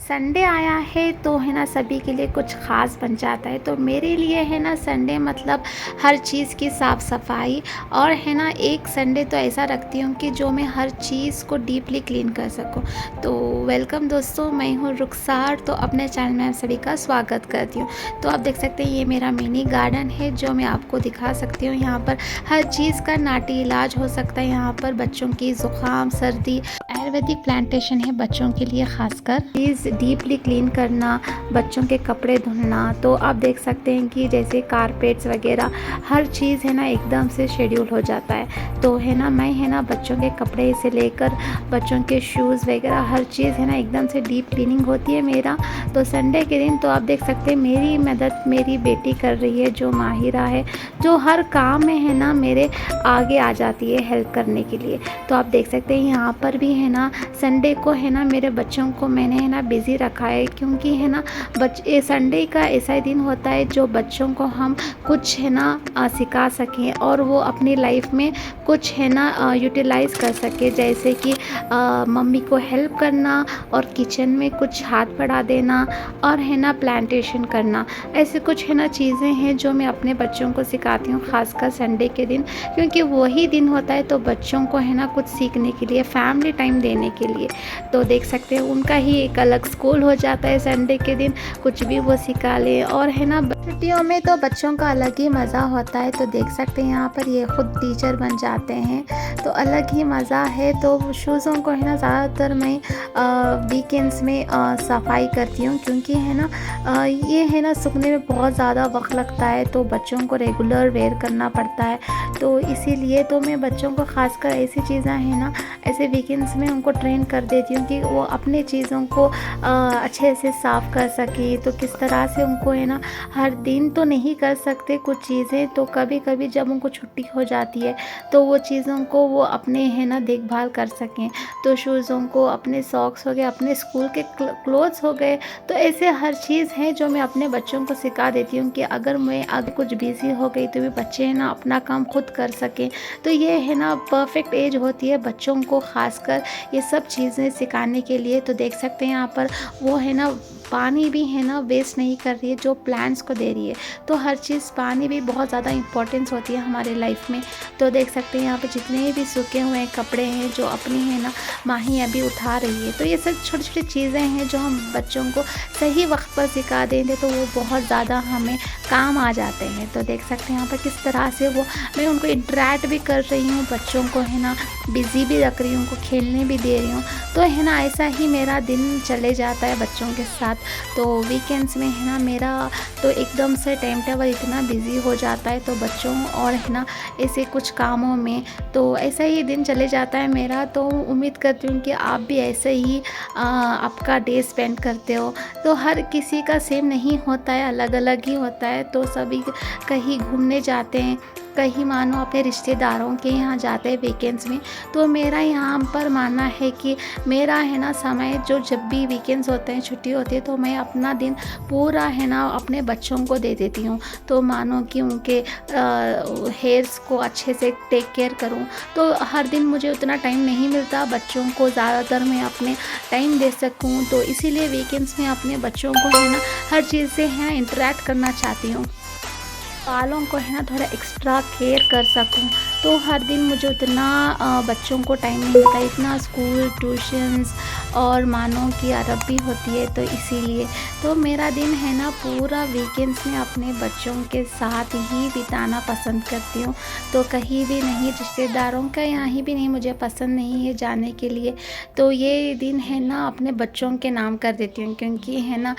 Sunday आया है तो है ना सभी के लिए कुछ ख़ास बन जाता है। तो मेरे लिए है ना संडे मतलब हर चीज़ की साफ़ सफाई। और है ना एक संडे तो ऐसा रखती हूँ कि जो मैं हर चीज़ को डीपली क्लीन कर सकूँ। तो वेलकम दोस्तों, मैं हूँ रुखसार। तो अपने चैनल में आप सभी का स्वागत करती हूँ। तो आप देख सकते हैं ये मेरा मिनी गार्डन है जो मैं आपको दिखा सकती हूँ। यहाँ पर हर चीज़ का नाटी इलाज हो सकता है। यहाँ पर बच्चों की ज़ुकाम सर्दी आयुर्वेदिक प्लांटेशन है बच्चों के लिए खासकर। प्लीज़ डीपली क्लीन करना, बच्चों के कपड़े धुलना। तो आप देख सकते हैं कि जैसे कारपेट्स वगैरह हर चीज़ है ना एकदम से शेड्यूल हो जाता है। तो है ना मैं है ना बच्चों के कपड़े से लेकर बच्चों के शूज़ वगैरह हर चीज़ है ना एकदम से डीप क्लीनिंग होती है मेरा। तो संडे के दिन तो आप देख सकते हैं मेरी मदद मेरी बेटी कर रही है जो माहिरा है, जो हर काम में है ना मेरे आगे आ जाती है हेल्प करने के लिए। तो आप देख सकते हैं यहाँ पर भी है ना संडे को है ना मेरे बच्चों को मैंने है ना बिज़ी रखा है, क्योंकि है ना बच्चे संडे का ऐसा दिन होता है जो बच्चों को हम कुछ है ना सिखा सकें और वो अपनी लाइफ में कुछ है ना यूटिलाइज़ कर सके। जैसे कि मम्मी को हेल्प करना और किचन में कुछ हाथ बढ़ा देना और है ना प्लांटेशन करना। ऐसे कुछ है ना चीज़ें हैं जो मैं अपने बच्चों को सिखाती हूँ, ख़ासकर संडे के दिन, क्योंकि वही दिन होता है तो बच्चों को है ना कुछ सीखने के लिए, फैमिली टाइम देने के लिए। तो देख सकते हैं उनका ही एक अलग स्कूल हो जाता है संडे के दिन, कुछ भी वो सिखा ले। और है ना छुट्टियों में तो बच्चों का अलग ही मज़ा होता है। तो देख सकते हैं यहाँ पर ये खुद टीचर बन जाते हैं, तो अलग ही मज़ा है। तो शूज़ों को है ना ज़्यादातर मैं वीकेंड्स में सफाई करती हूँ, क्योंकि है ना ये है ना सूखने में बहुत ज़्यादा वक्त लगता है, तो बच्चों को रेगुलर वेयर करना पड़ता है। तो इसीलिए तो मैं बच्चों को खासकर ऐसी चीज़ें हैं ना ऐसे वीकेंड्स में उनको ट्रेन कर देती हूँ कि वो अपने चीज़ों को अच्छे से साफ़ कर सके। तो किस तरह से उनको है ना हर दिन तो नहीं कर सकते कुछ चीज़ें, तो कभी कभी जब उनको छुट्टी हो जाती है तो वो चीज़ों को वो अपने है ना देखभाल कर सकें। तो शूज़ों को, अपने सॉक्स हो गए, अपने स्कूल के क्लोथ्स हो गए, तो ऐसे हर चीज़ है जो मैं अपने बच्चों को सिखा देती हूँ कि अगर मैं अगर कुछ बिज़ी हो गई तो भी बच्चे है ना अपना काम खुद कर सकें। तो ये है ना परफेक्ट एज होती है बच्चों को खासकर ये सब चीज़ें सिखाने के लिए। तो देख सकते हैं यहाँ पर वो है ना पानी भी है ना वेस्ट नहीं कर रही है, जो प्लांट्स को दे रही है। तो हर चीज़ पानी भी बहुत ज़्यादा इंपॉर्टेंस होती है हमारे लाइफ में। तो देख सकते हैं यहाँ पे जितने भी सूखे हुए कपड़े हैं जो अपनी है ना माही अभी उठा रही है। तो ये सब छोटी छोटी चीज़ें हैं जो हम बच्चों को सही वक्त पर सिखा देंगे तो वो बहुत ज़्यादा हमें काम आ जाते हैं। तो देख सकते हैं यहाँ पर किस तरह से वो मैं उनको इंटरेक्ट भी कर रही हूँ, बच्चों को है ना बिज़ी भी रख रही हूँ, उनको खेलने भी दे रही हूँ। तो है ना ऐसा ही मेरा दिन चले जाता है बच्चों के साथ। तो वीकेंड्स में है ना मेरा तो एकदम से टाइम टेबल इतना बिज़ी हो जाता है तो बच्चों और है ना ऐसे कुछ कामों में, तो ऐसा ही दिन चले जाता है मेरा। तो उम्मीद करती हूँ कि आप भी ऐसे ही आपका डे स्पेंड करते हो। तो हर किसी का सेम नहीं होता है, अलग अलग ही होता है। तो सभी कहीं घूमने जाते हैं, कहीं मानो अपने रिश्तेदारों के यहाँ जाते हैं वीकेंड्स में। तो मेरा यहाँ पर मानना है कि मेरा है ना समय जो जब भी वीकेंड्स होते हैं, छुट्टी होती है, तो मैं अपना दिन पूरा है ना अपने बच्चों को दे देती हूँ। तो मानो कि उनके हेयर्स को अच्छे से टेक केयर करूँ। तो हर दिन मुझे उतना टाइम नहीं मिलता बच्चों को ज़्यादातर मैं अपने टाइम दे सकूँ। तो इसीलिए वीकेंड्स में अपने बच्चों को है ना हर चीज़ से है ना इंटरेक्ट करना चाहती हूँ, बालों को है ना थोड़ा एक्स्ट्रा केयर कर सकूं। तो हर दिन मुझे उतना बच्चों को टाइम नहीं मिलता, इतना स्कूल ट्यूशन्स और मानो कि अरब भी होती है। तो इसीलिए तो मेरा दिन है ना पूरा वीकेंड्स में अपने बच्चों के साथ ही बिताना पसंद करती हूँ। तो कहीं भी नहीं, रिश्तेदारों का यहाँ ही भी नहीं, मुझे पसंद नहीं है जाने के लिए। तो ये दिन है ना अपने बच्चों के नाम कर देती हूँ, क्योंकि है ना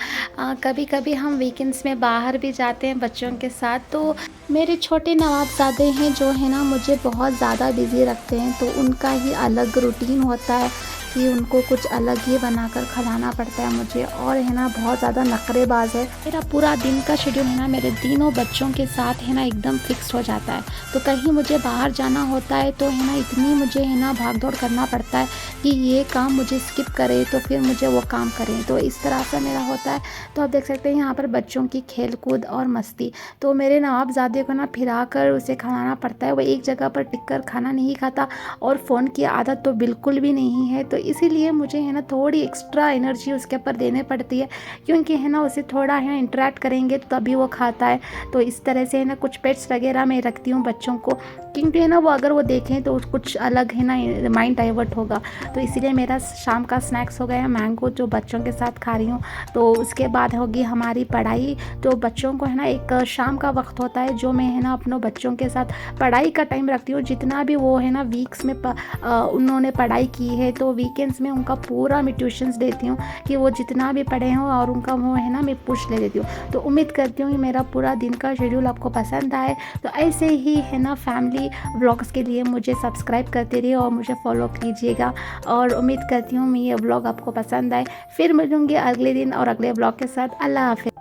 कभी कभी हम वीकेंड्स में बाहर भी जाते हैं बच्चों के साथ। तो मेरे छोटे नवाबजादे हैं जो है ना मुझे बहुत ज़्यादा बिज़ी रखते हैं। तो उनका ही अलग रूटीन होता है कि उनको कुछ अलग ही बनाकर खिलाना पड़ता है मुझे, और है ना बहुत ज़्यादा नखरेबाज है। मेरा पूरा दिन का शेड्यूल है ना मेरे तीनों बच्चों के साथ है ना एकदम फिक्स हो जाता है। तो कहीं मुझे बाहर जाना होता है तो है ना इतनी मुझे है ना भाग दौड़ करना पड़ता है कि ये काम मुझे स्किप करे तो फिर मुझे वो काम करें। तो इस तरह से मेरा होता है। तो आप देख सकते हैं यहाँ पर बच्चों की खेल कूद और मस्ती। तो मेरे नवाबजादे को ना फिरा कर उसे खिलाना पड़ता है, वो एक जगह पर टिक कर खाना नहीं खाता और फ़ोन की आदत तो बिल्कुल भी नहीं है। तो इसीलिए मुझे है ना थोड़ी एक्स्ट्रा एनर्जी उसके ऊपर देने पड़ती है, क्योंकि है ना उसे थोड़ा है ना इंटरेक्ट करेंगे तो तभी वो खाता है। तो इस तरह से है ना कुछ पेट्स वगैरह मैं रखती हूँ बच्चों को, क्योंकि है ना वो अगर वो देखें तो कुछ अलग है ना माइंड डाइवर्ट होगा। तो इसीलिए मेरा शाम का स्नैक्स हो गया मैंगो जो बच्चों के साथ खा रही हूँ। तो उसके बाद होगी हमारी पढ़ाई। तो बच्चों को है ना एक शाम का वक्त होता है जो मैं है ना अपनों बच्चों के साथ पढ़ाई का टाइम रखती हूँ। जितना भी वो है ना वीक्स में उन्होंने पढ़ाई की है तो वीकेंड्स में उनका पूरा मैं ट्यूशन्स देती हूँ कि वो जितना भी पढ़े हों और उनका वो है ना मैं पूछ ले लेती हूँ। तो उम्मीद करती हूँ कि मेरा पूरा दिन का शेड्यूल आपको पसंद आए। तो ऐसे ही है ना फैमिली व्लॉग्स के लिए मुझे सब्सक्राइब करते रहिए और मुझे फॉलो कीजिएगा, और उम्मीद करती हूँ मैं ये व्लॉग आपको पसंद आए। फिर मिलूँगी अगले दिन और अगले व्लॉग के साथ। अल्लाह हाफ़िज़।